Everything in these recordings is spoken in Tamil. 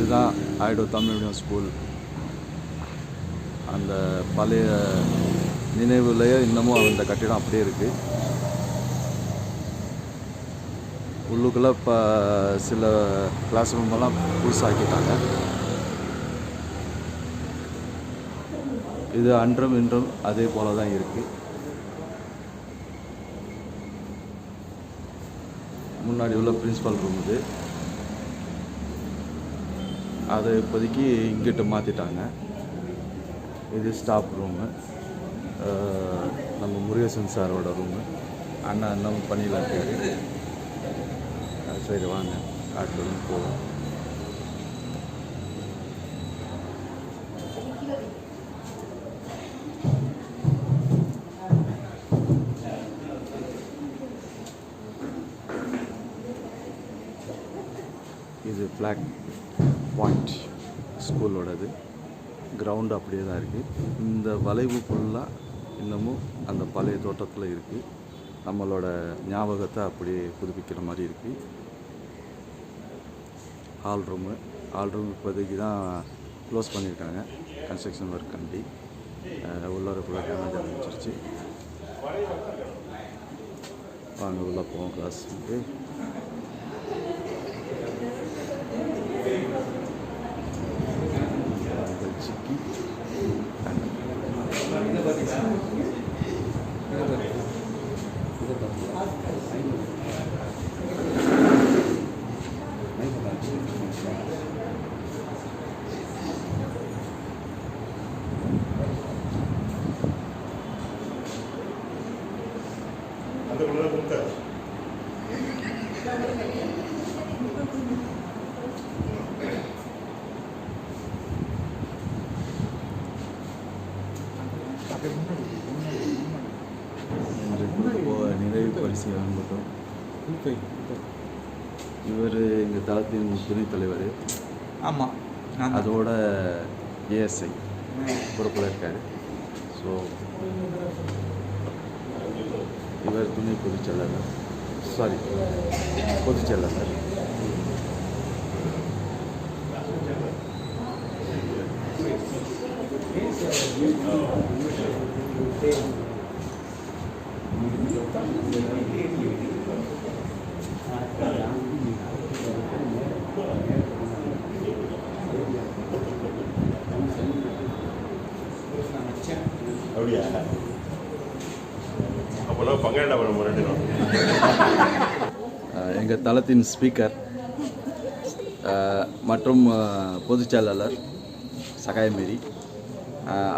இதுதான் ஆயிடோ தமிழ் மீடியம் ஸ்கூல். அந்த பழைய நினைவுலையே இன்னமும் அந்த கட்டிடம் அப்படியே இருக்குது. உள்ளுக்குள்ளே இப்போ சில கிளாஸ் ரூமெல்லாம் புதுசாக்கிட்டாங்க. இது அன்றும் இன்றும் அதே போல தான் இருக்குது. முன்னாடி உள்ள பிரின்சிபல் ரூம் இது. அதை இப்போதைக்கு இங்கிட்ட மாற்றிட்டாங்க. இது ஸ்டாஃப் ரூமு. நம்ம முருகேசன் சாரோட ரூமு. அண்ணா இன்னும் பணியில் இருக்காரு. சரி வாங்க அடுத்த ரூம் போவோம். இது ஃப்ளாக் பாயிண்ட் ஸ்கூலோடது. கிரவுண்டு அப்படியே தான் இருக்குது. இந்த வளைவு ஃபுல்லாக இன்னமும் அந்த பழைய தோட்டத்தில் இருக்குது. நம்மளோட ஞாபகத்தை அப்படியே புதுப்பிக்கிற மாதிரி இருக்குது. ஹால் ரூம் இப்போதைக்கு தான் க்ளோஸ் பண்ணியிருக்காங்க கன்ஸ்ட்ரக்ஷன் ஒர்க் கண்டி. உள்ளார ஃபுல்லாக டேமேஜ் ஆரம்பிச்சிருச்சு. வாங்க உள்ளே போவோம் கிளாஸுக்கு. நிறைவு பரிசு வாங்கட்டும். இவர் எங்கள் தளத்தின் துணைத் தலைவர். ஆமாம், அதோட ஏஎஸ்ஐ பொறுப்பில் இருக்கார். ஸோ இவர் துணை பொதுச்செயலாளர். பொதுச்செயலாளர். அப்படியா? அப்போல்லாம் பங்கேண்டா ரெண்டு எங்கள் தளத்தின் ஸ்பீக்கர் மற்றும் பொதுச்செயலாளர் சகாயமேரி,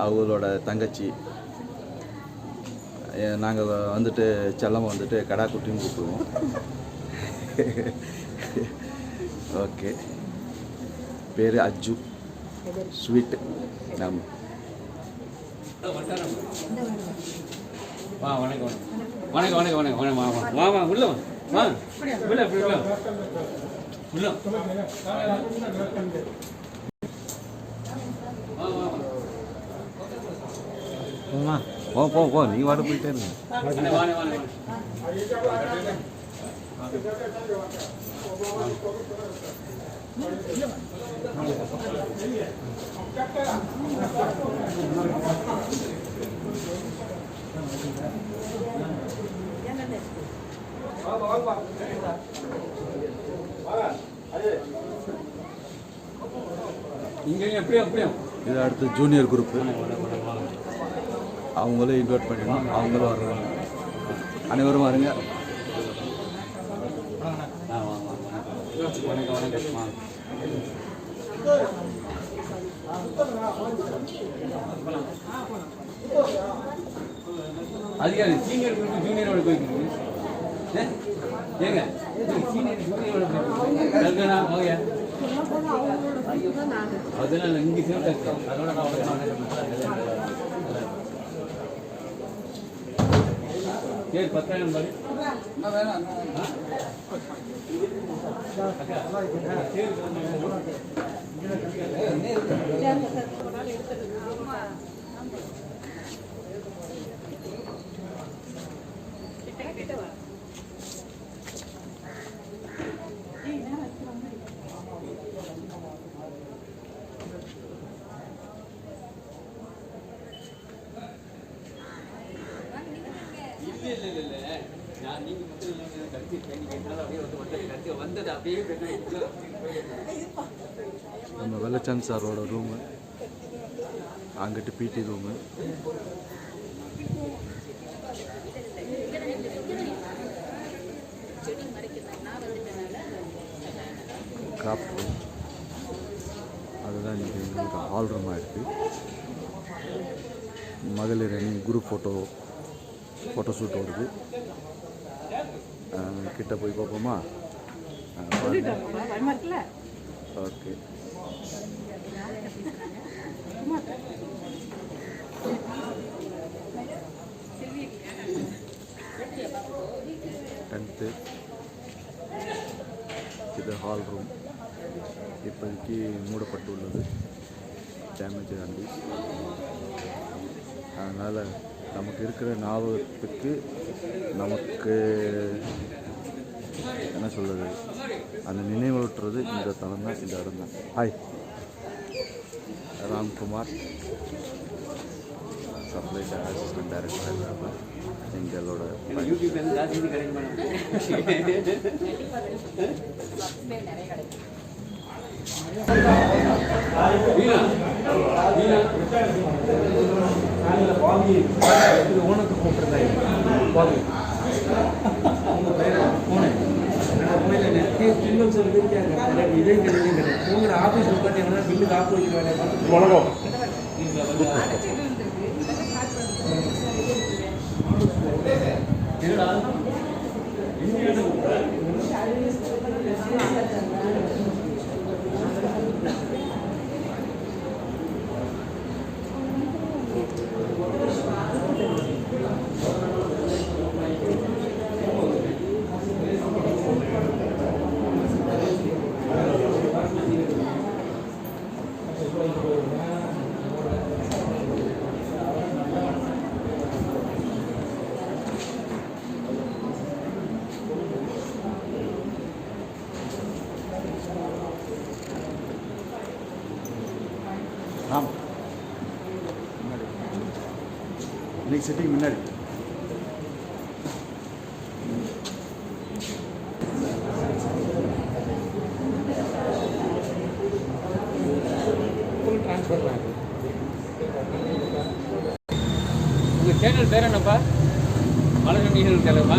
அவங்களோட தங்கச்சி. நாங்கள் வந்துட்டு செல்லமாக வந்துட்டு கடா குட்டின்னு கூப்பிடுவோம். ஓகே, பேர் அஜு. ஸ்வீட்டு. ஆமாம். வா, வணக்கம் வணக்கம் வணக்கம் வணக்கம் வணக்கம் வணக்கம். வா வா உள்ள வா உள்ள அப்படி உள்ள உள்ள போ நீ வாட போயிட்டே இருங்க. இது அடுத்து ஜூனியர் குரூப்பு. அவங்களும் இன்வைட் பண்ணிடணும். அவங்களும் வருவாங்க. அனைவரும் வருங்க. அதிகாரி சீனியர் குரூப் ஜூனியரோட போய்க்கிறீங்க. ஏங்க சீனியர் ஜூனியரோட போய் அதனால இங்கே சேர்த்து அதோட சரி 10,000 பாரு என்ன வேணும் நம்ம வெள்ளச்சாமி சாரோட ரூமு, அங்கிட்டு பிடி ரூமு, கிராஃப்ட் ரூம், அதுதான் இன்றைக்கி எங்களுக்கு ஹால் ரூமாக இருக்குது. மகளிர் அணி குரூப் ஃபோட்டோ ஷூட் வருது. கிட்ட போய் பார்ப்போமா? ஓகே. டென்த்து இது ஹால் ரூம் இப்போதைக்கு மூடப்பட்டுள்ளது, டேமேஜ் ஆண்டி. அதனால் நமக்கு இருக்கிற ஞாபகத்துக்கு நமக்கு என்ன சொல்கிறது, அந்த நினைவூட்டுறது இந்த தளம் தான், இந்த இடம் தான். Hi Ramkumar, supply assistant director, எங்களோட உனக்கு கூப்பிட்டுருந்தாங்க இதே கிடையாது. உங்களோட ஆஃபீஸ் உட்காந்து பில்லு காப்பு வைக்கிற வேலையை பார்த்து வணக்கம். ராம் முன்னாடி இன்னைக்கு செட்டிங் முன்னாடி ட்ரான்ஸ்ஃபர் ஆகுது. உங்கள் சேனல் பேர் என்னப்பா? மலரும் நிகழ்வு தலைவா?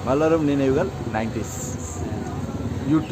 மலரும் நினைவுகள் 90s யூடியூப்